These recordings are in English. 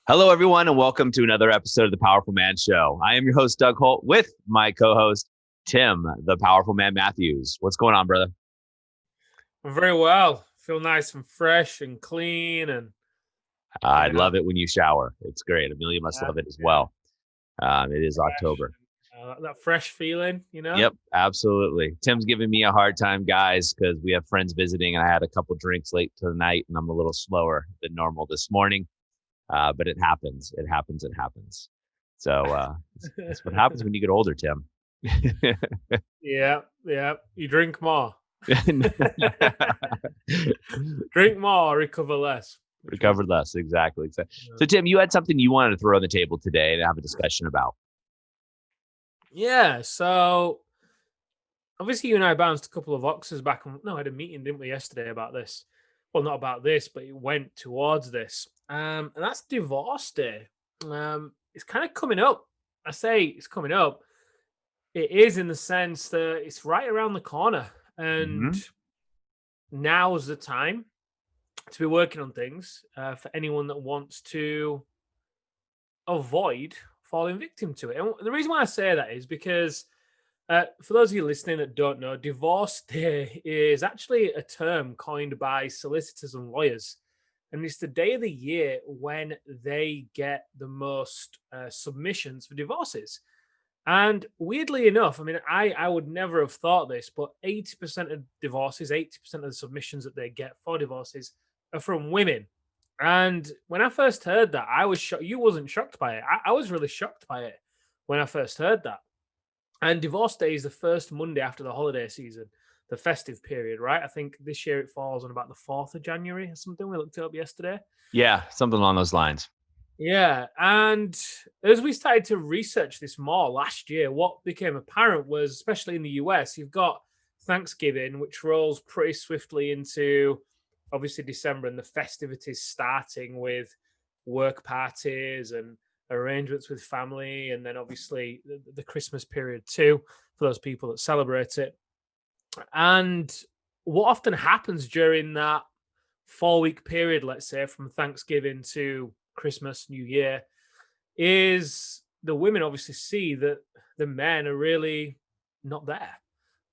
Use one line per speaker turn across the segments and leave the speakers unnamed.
Hello, everyone, and welcome to another episode of the Powerful Man Show. I am your host, Doug Holt, with my co-host, Tim, the Powerful Man Matthews. What's going on, brother?
I'm very well. Feel nice and fresh and clean, and
I
you know,
love it when you shower. It's great. Amelia must
yeah,
love it as
yeah,
well. It is
fresh.
October.
That fresh feeling.
Yep, absolutely. Tim's giving me a hard time, guys, because we have friends visiting, and I had a couple drinks late tonight, and I'm a little slower than normal this morning. But it happens. It happens. It happens. So that's what happens when you get older, Tim.
Yeah, yeah. You drink more. Drink more, recover less. Which one?
Recovered less, exactly.
Yeah.
So, Tim, you had something you wanted to throw on the table today to have a discussion about.
Yeah. So obviously, you and I bounced a couple of oxes back. No, I had a meeting, didn't we, yesterday about this? Well, not about this, but it went towards this. And that's Divorce Day. It's kind of coming up. I say it's coming up. It is in the sense that it's right around the corner, and
Hmm.
now's the time to be working on things for anyone that wants to avoid falling victim to it. And the reason why I say that is because for those of you listening that don't know, Divorce Day is actually a term coined by solicitors and lawyers. And it's the day of the year when they get the most submissions for divorces. And weirdly enough, I mean, I would never have thought this, but 80% of divorces, 80% of the submissions that they get for divorces are from women. And when I first heard that, I was shocked. You wasn't shocked by it. I was really shocked by it when I first heard that. And Divorce Day is the first Monday after the holiday season, the festive period, right? I think this year it falls on about the 4th of January or something. We looked it up yesterday.
Yeah, something along those lines.
Yeah, and as we started to research this more last year, what became apparent was, especially in the US, you've got Thanksgiving, which rolls pretty swiftly into obviously December and the festivities starting with work parties and arrangements with family, and then obviously the Christmas period too for those people that celebrate it. And what often happens during that 4 week period, let's say from Thanksgiving to Christmas, New Year, is the women obviously see that the men are really not there.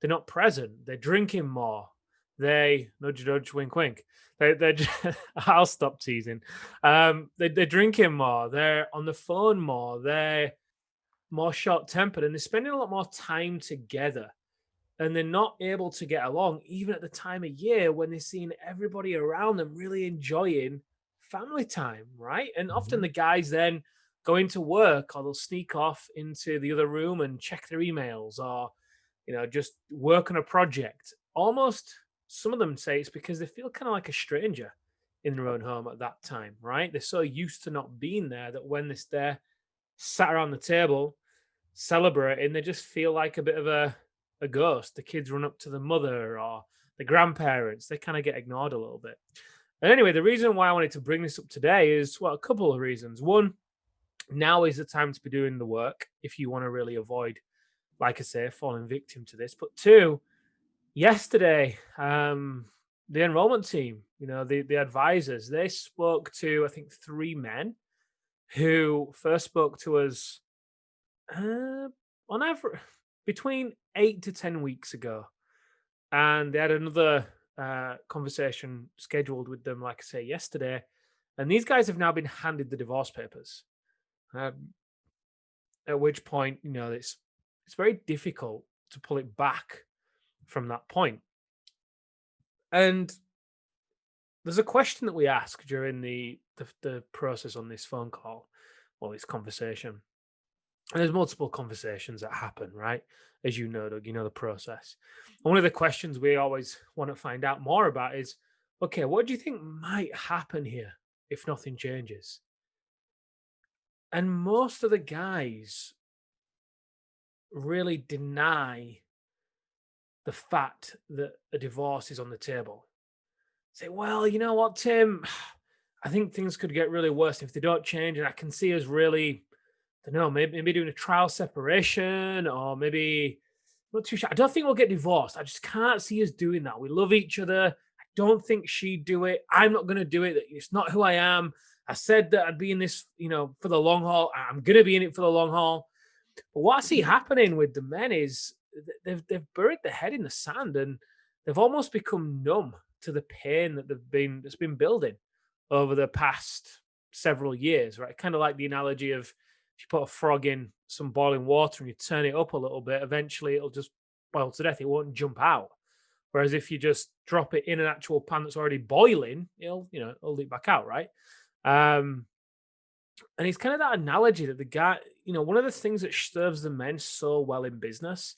They're not present. They're drinking more. They nudge, nudge, wink, wink. They're I'll stop teasing. They're drinking more. They're on the phone more. They're more short tempered, and they're spending a lot more time together, and they're not able to get along even at the time of year when they're seeing everybody around them really enjoying family time, right? And often
Mhm.
the guys then go into work, or they'll sneak off into the other room and check their emails, or just work on a project. Almost, some of them say it's because they feel kind of like a stranger in their own home at that time, right? They're so used to not being there that when they're there sat around the table celebrating, they just feel like a bit of a ghost. The kids run up to the mother or the grandparents. They kind of get ignored a little bit. And anyway, the reason why I wanted to bring this up today is, well, a couple of reasons. One, now is the time to be doing the work if you want to really avoid, like I say, falling victim to this. But two, yesterday, the enrollment team, the advisors, they spoke to, I think, three men who first spoke to us on average between 8 to 10 weeks ago, and they had another conversation scheduled with them, like I say, yesterday. And these guys have now been handed the divorce papers. Um, at which point, it's very difficult to pull it back from that point. And there's a question that we ask during the process on this phone call or this conversation. And there's multiple conversations that happen, right? As you know, Doug, you know the process. And one of the questions we always want to find out more about is, okay, what do you think might happen here if nothing changes? And most of the guys really deny the fact that a divorce is on the table. Say, well, you know what, Tim? I think things could get really worse if they don't change. And I can see us really, I don't know, maybe doing a trial separation, or maybe not too sure. I don't think we'll get divorced. I just can't see us doing that. We love each other. I don't think she'd do it. I'm not going to do it. It's not who I am. I said that I'd be in this, for the long haul. I'm going to be in it for the long haul. But what I see happening with the men is they've buried their head in the sand, and they've almost become numb to the pain that's been building over the past several years, right? Kind of like the analogy of if you put a frog in some boiling water and you turn it up a little bit, eventually it'll just boil to death. It won't jump out. Whereas if you just drop it in an actual pan that's already boiling, it'll leak back out, right? Um, and it's kind of that analogy that the guy, one of the things that serves the men so well in business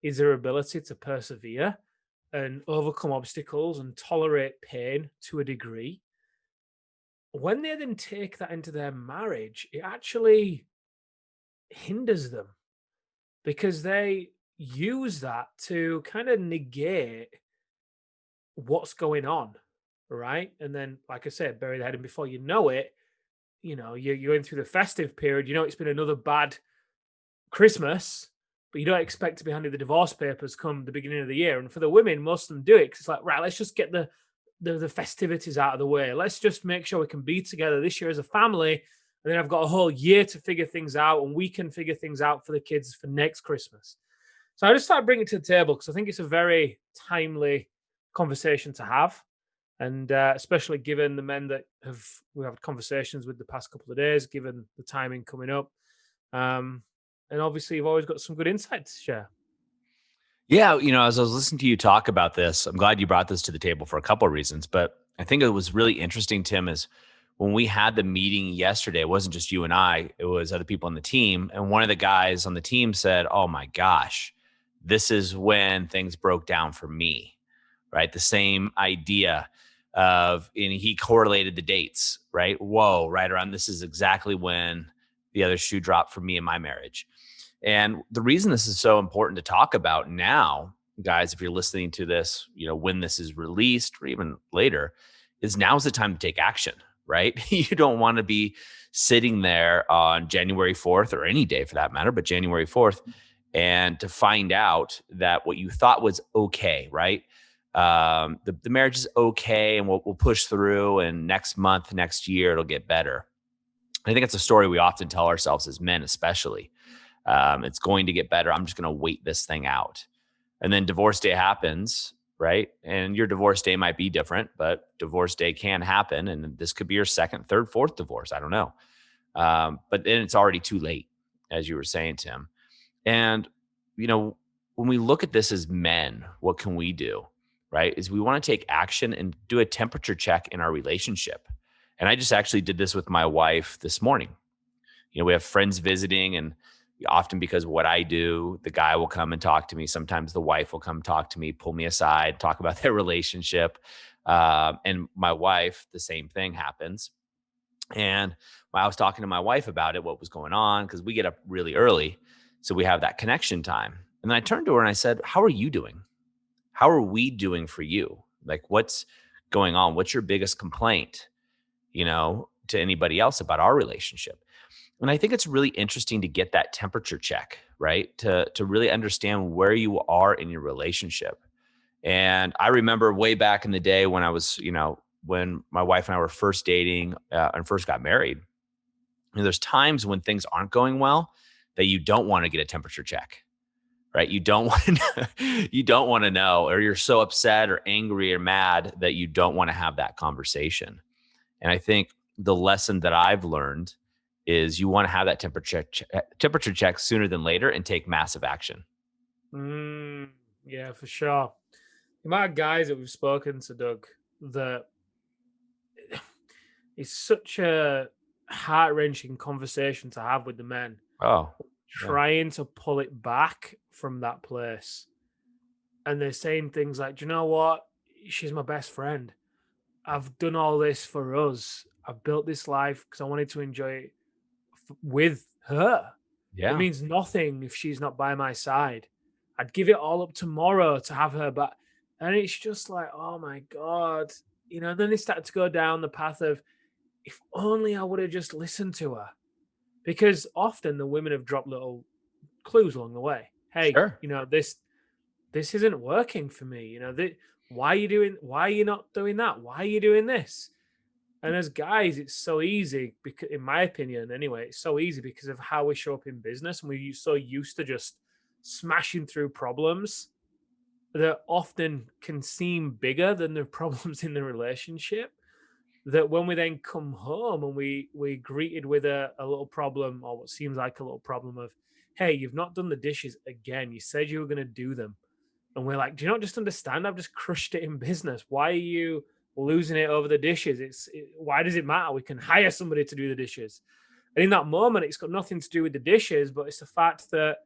is their ability to persevere and overcome obstacles and tolerate pain to a degree. When they then take that into their marriage, it actually hinders them because they use that to kind of negate what's going on, right? And then, like I said, bury the head, and before you know it, you're going through the festive period. It's been another bad Christmas, but you don't expect to be handed the divorce papers come the beginning of the year. And for the women, most of them do it because it's like, right, let's just get the festivities out of the way. Let's just make sure we can be together this year as a family. And then I've got a whole year to figure things out, and we can figure things out for the kids for next Christmas. So I just started bringing it to the table because I think it's a very timely conversation to have. And especially given the men that we have conversations with the past couple of days, given the timing coming up. And obviously, you've always got some good insights to share.
Yeah, as I was listening to you talk about this, I'm glad you brought this to the table for a couple of reasons. But I think it was really interesting, Tim, is when we had the meeting yesterday, it wasn't just you and I, it was other people on the team. And one of the guys on the team said, "Oh my gosh, this is when things broke down for me." Right? The same idea and he correlated the dates, right? Whoa, right around this is exactly when the other shoe dropped for me in my marriage. And the reason this is so important to talk about now, guys, if you're listening to this, when this is released or even later, is now's the time to take action, right? You don't want to be sitting there on January 4th or any day for that matter, but January 4th, and to find out that what you thought was okay, right? The marriage is okay and we'll push through, and next month, next year, it'll get better. I think it's a story we often tell ourselves as men, especially. It's going to get better. I'm just going to wait this thing out. And then divorce day happens, right? And your divorce day might be different, but divorce day can happen. And this could be your second, third, fourth divorce. I don't know. But then it's already too late, as you were saying, Tim. And, when we look at this as men, what can we do? Right? Is we want to take action and do a temperature check in our relationship. And I just actually did this with my wife this morning. We have friends visiting, and often because of what I do, the guy will come and talk to me. Sometimes the wife will come talk to me, pull me aside, talk about their relationship. And my wife, the same thing happens. And when I was talking to my wife about it, what was going on, because we get up really early. So we have that connection time. And then I turned to her and I said, "How are you doing? How are we doing for you? Like, what's going on? What's your biggest complaint, to anybody else about our relationship?" And I think it's really interesting to get that temperature check, right? To really understand where you are in your relationship. And I remember way back in the day when I was, when my wife and I were first dating and first got married, there's times when things aren't going well that you don't want to get a temperature check, right? You don't want to, you don't want to know, or you're so upset or angry or mad that you don't want to have that conversation. And I think the lesson that I've learned is you want to have that temperature check sooner than later and take massive action.
Yeah, for sure. The amount of guys that we've spoken to, Doug, that it's such a heart wrenching conversation to have with the men,
Oh, yeah.
trying to pull it back from that place. And they're saying things like, "Do you know what? She's my best friend. I've done all this for us. I've built this life because I wanted to enjoy it with her. It
Yeah.
means nothing if she's not by my side. I'd give it all up tomorrow to have her back." And it's just like, oh my God. Then they started to go down the path of, if only I would have just listened to her. Because often the women have dropped little clues along the way. Hey,
Sure.
this isn't working for me. Why are you not doing that? Why are you doing this? And as guys, it's so easy because, in my opinion, anyway, it's so easy because of how we show up in business, and we're so used to just smashing through problems that often can seem bigger than the problems in the relationship. That when we then come home and we greeted with a little problem, or what seems like a little problem of, hey, you've not done the dishes again. You said you were going to do them. And we're like, do you not just understand? I've just crushed it in business. Why are you losing it over the dishes? Why does it matter? We can hire somebody to do the dishes. And in that moment, it's got nothing to do with the dishes, but it's the fact that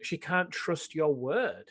she can't trust your word,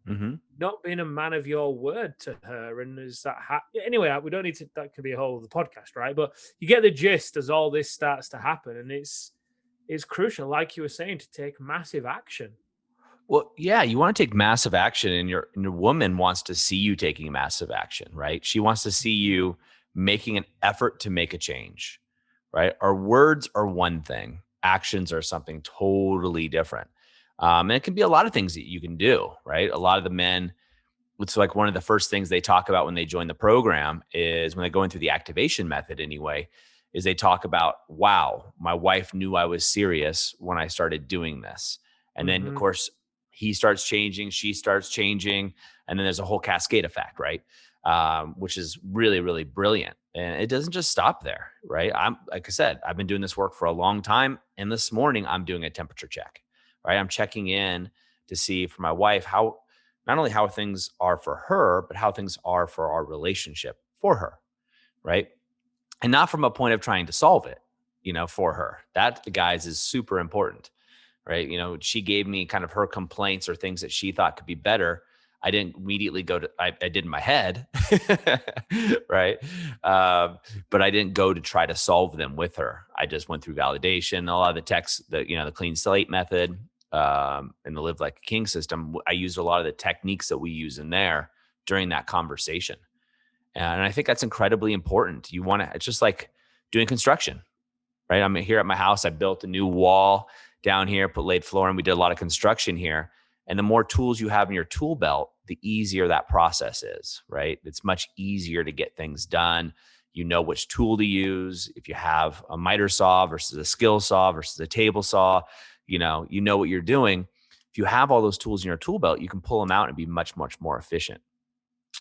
Hmm.
not being a man of your word to her. And is that anyway? We don't need to. That could be a whole other podcast, right? But you get the gist as all this starts to happen, and it's crucial, like you were saying, to take massive action.
Well, yeah, you want to take massive action, and your woman wants to see you taking massive action, right? She wants to see you making an effort to make a change, right? Our words are one thing, actions are something totally different. And it can be a lot of things that you can do, right? A lot of the men, it's like one of the first things they talk about when they join the program is when they're going through the activation method anyway, is they talk about, wow, my wife knew I was serious when I started doing this. And then, of
Hmm.
course, he starts changing, she starts changing, and then there's a whole cascade effect, right? Which is really, really brilliant. And it doesn't just stop there, right? I'm like I said, I've been doing this work for a long time, and this morning I'm doing a temperature check, right? I'm checking in to see for my wife how not only how things are for her, but how things are for our relationship for her, right? And not from a point of trying to solve it, for her. That, guys, is super important, right? She gave me kind of her complaints or things that she thought could be better. I didn't immediately I did in my head, right? But I didn't go to try to solve them with her. I just went through validation, a lot of the texts, the clean slate method, and the live like a king system. I used a lot of the techniques that we use in there during that conversation. And I think that's incredibly important. It's just like doing construction, right? I'm here at my house. I built a new wall down here, put laid flooring. We did a lot of construction here. And the more tools you have in your tool belt, the easier that process is, right? It's much easier to get things done. You know which tool to use. If you have a miter saw versus a skill saw versus a table saw, you know what you're doing. If you have all those tools in your tool belt, you can pull them out and be much, much more efficient.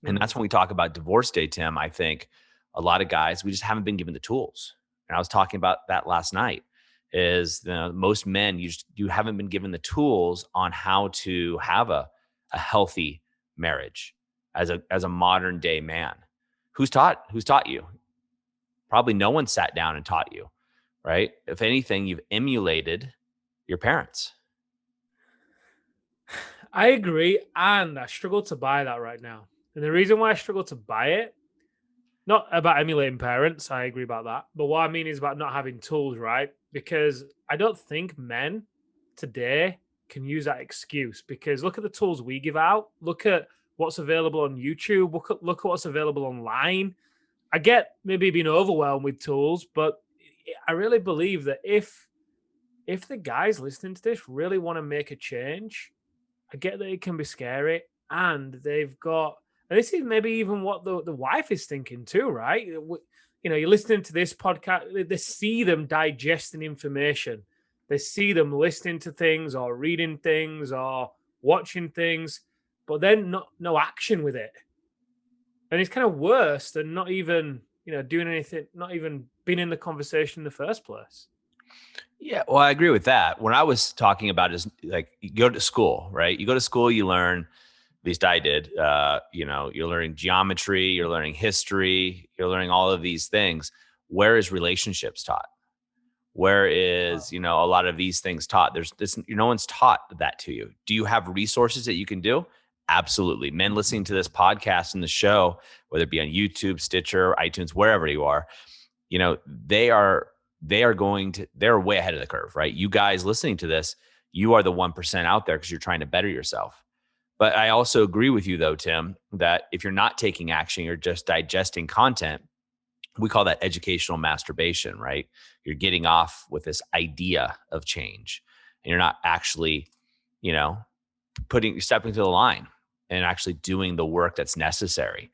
And that's when we talk about divorce day, Tim. I think a lot of guys, we just haven't been given the tools. And I was talking about that last night is most men, you haven't been given the tools on how to have a healthy marriage as a modern day man. Who's taught you? Probably no one sat down and taught you, right? If anything, you've emulated your parents.
I agree, and I struggle to buy that right now. And the reason why I struggle to buy it, not about emulating parents, I agree about that. But what I mean is about not having tools, right? Because I don't think men today can use that excuse. Because look at the tools we give out. Look at what's available on YouTube. Look at what's available online. I get maybe being overwhelmed with tools, but I really believe that if the guys listening to this really want to make a change, I get that it can be scary, and they've got. And this is maybe even what the wife is thinking too, right? You're listening to this podcast. They see them digesting information. They see them listening to things or reading things or watching things, but then no action with it. And it's kind of worse than not even doing anything, not even being in the conversation in the first place.
Yeah, well, I agree with that. When I was talking about is like you go to school, right? You go to school, you learn, at least I did, you're learning geometry, you're learning history, you're learning all of these things. Where is relationships taught? Where is, a lot of these things taught? There's this, no one's taught that to you. Do you have resources that you can do? Absolutely. Men listening to this podcast and the show, whether it be on YouTube, Stitcher, iTunes, wherever you are, they are way ahead of the curve, right? You guys listening to this, you are the 1% out there because you're trying to better yourself. But I also agree with you though, Tim, that if you're not taking action, you're just digesting content. We call that educational masturbation, right? You're getting off with this idea of change and you're not actually, you know, stepping to the line and actually doing the work that's necessary.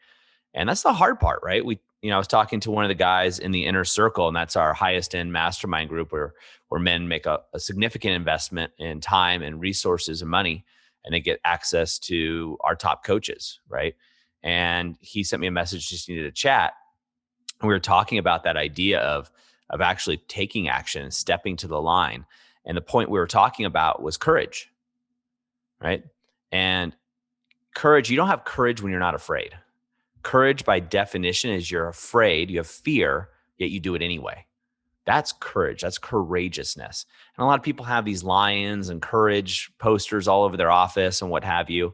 And that's the hard part, right? I was talking to one of the guys in the inner circle, and that's our highest end mastermind group where men make a significant investment in time and resources and money, and they get access to our top coaches, right? And he sent me a message, just needed a chat. And we were talking about that idea of actually taking action and stepping to the line. And the point we were talking about was courage, right? And courage, you don't have courage when you're not afraid. Courage, by definition, is you're afraid, you have fear, yet you do it anyway. That's courage. That's courageousness. And a lot of people have these lions and courage posters all over their office and what have you.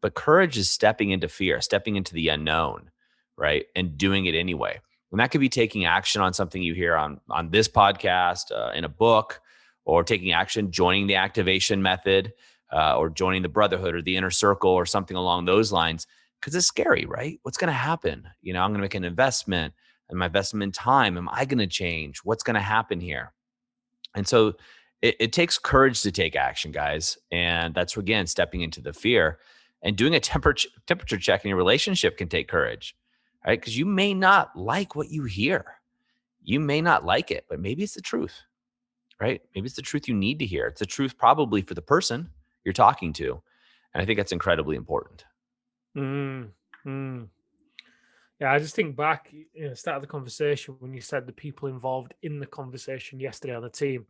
But courage is stepping into fear, stepping into the unknown, right? And doing it anyway. And that could be taking action on something you hear on this podcast, in a book, or taking action, joining the activation method, or joining the brotherhood or the inner circle or something along those lines. Because it's scary, right? What's going to happen? I'm going to make an investment, and my investment in time. Am I going to change? What's going to happen here? And so it takes courage to take action, guys. And that's, again, stepping into the fear. And doing a temperature check in your relationship can take courage, right? Because you may not like what you hear. You may not like it, but maybe it's the truth, right? Maybe it's the truth you need to hear. It's the truth probably for the person you're talking to. And I think that's incredibly important.
Mm, mm. Yeah, I just think back, start of the conversation when you said the people involved in the conversation yesterday on the team.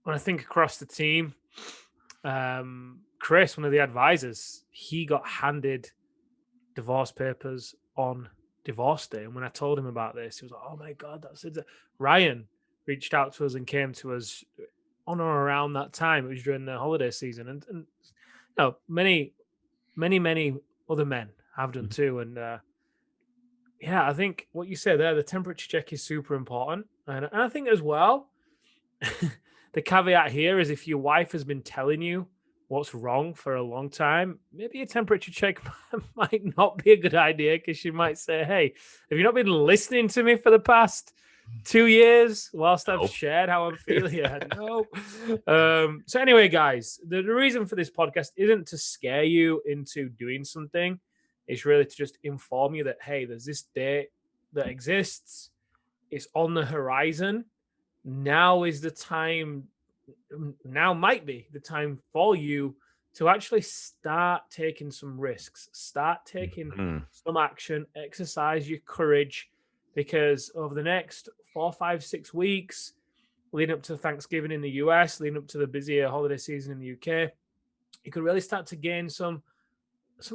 When I think across the team, Chris, one of the advisors, he got handed divorce papers on divorce day. And when I told him about this, he was like, "Oh my God, that's it." Ryan reached out to us and came to us on or around that time. It was during the holiday season. And many other men have done too. And yeah, I think what you said there, the temperature check is super important. And I think as well, the caveat here is if your wife has been telling you what's wrong for a long time, maybe a temperature check might not be a good idea, because she might say, "Hey, have you not been listening to me for the past 2 years whilst I've shared how I'm feeling?" Yeah, no. So anyway, guys, the reason for this podcast isn't to scare you into doing something. It's really to just inform you that, hey, there's this date that exists. It's on the horizon. Now is the time. Now might be the time for you to actually start taking some risks, start taking some action, exercise your courage, because over the next 4, 5, 6 weeks, leading up to Thanksgiving in the US, leading up to the busier holiday season in the UK, you could really start to gain some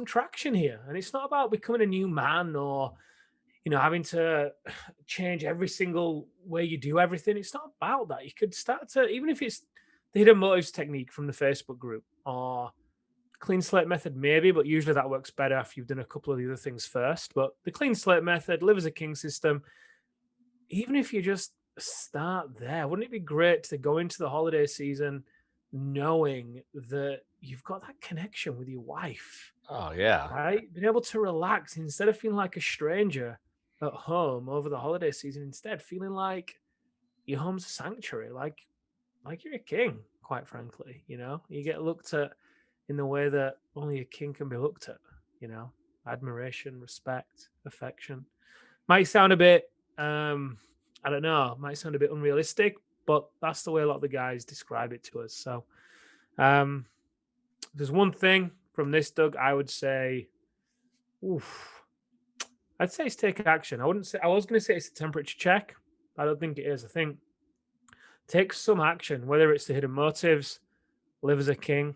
traction here. And it's not about becoming a new man or having to change every single way you do everything. It's not about that. You could start to, even if it's the hidden motives technique from the Facebook group or clean slate method, maybe, but usually that works better after you've done a couple of the other things first. But the clean slate method, live as a king system, even if you just start there, wouldn't it be great to go into the holiday season knowing that you've got that connection with your wife?
Oh, yeah.
Right? Being able to relax instead of feeling like a stranger at home over the holiday season, instead feeling like your home's a sanctuary, like you're a king, quite frankly. You get looked at in the way that only a king can be looked at, admiration, respect, affection. Might sound a bit I don't know, might sound a bit unrealistic, but that's the way a lot of the guys describe it to us. So there's one thing from this, Doug, I would say, I'd say it's take action. I was going to say it's a temperature check. I don't think it is. I think take some action, whether it's the hidden motives, live as a king,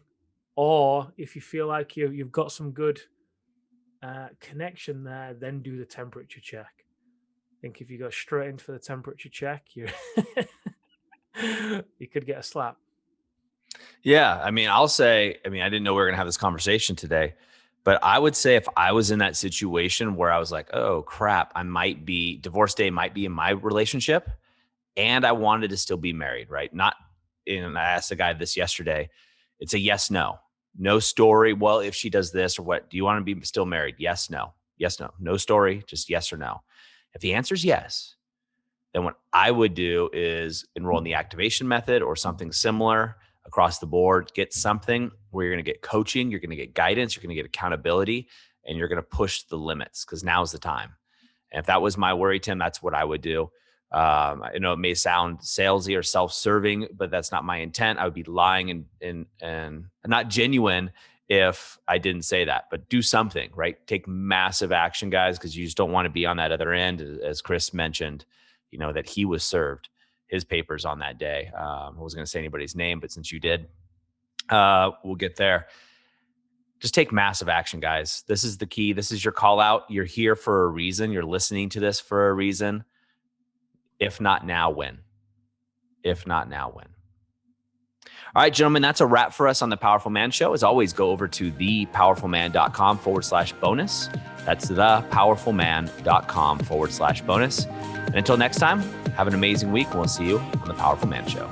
or if you feel like you've got some good connection there, then do the temperature check. I think if you go straight into the temperature check, you could get a slap.
Yeah. I mean, I didn't know we were going to have this conversation today, but I would say if I was in that situation where I was like, oh crap, divorce day might be in my relationship, and I wanted to still be married, right? And I asked the guy this yesterday. It's a yes, no. No story. Well, if she does this or what, do you want to be still married? Yes, no. Yes, no. No story, just yes or no. If the answer is yes, then what I would do is enroll in the activation method or something similar across the board. Get something where you're going to get coaching, you're going to get guidance, you're going to get accountability, and you're going to push the limits, because now's the time. And if that was my worry, Tim, that's what I would do. I know it may sound salesy or self-serving, but that's not my intent. I would be lying and not genuine if I didn't say that. But do something, right? Take massive action, guys, because you just don't want to be on that other end. As Chris mentioned, that he was served his papers on that day. I wasn't going to say anybody's name, but since you did, we'll get there. Just take massive action, guys. This is the key. This is your call out. You're here for a reason. You're listening to this for a reason. If not now, when? If not now, when? All right, gentlemen, that's a wrap for us on the Powerful Man Show. As always, go over to thepowerfulman.com/bonus. That's thepowerfulman.com/bonus. And until next time, have an amazing week. We'll see you on the Powerful Man Show.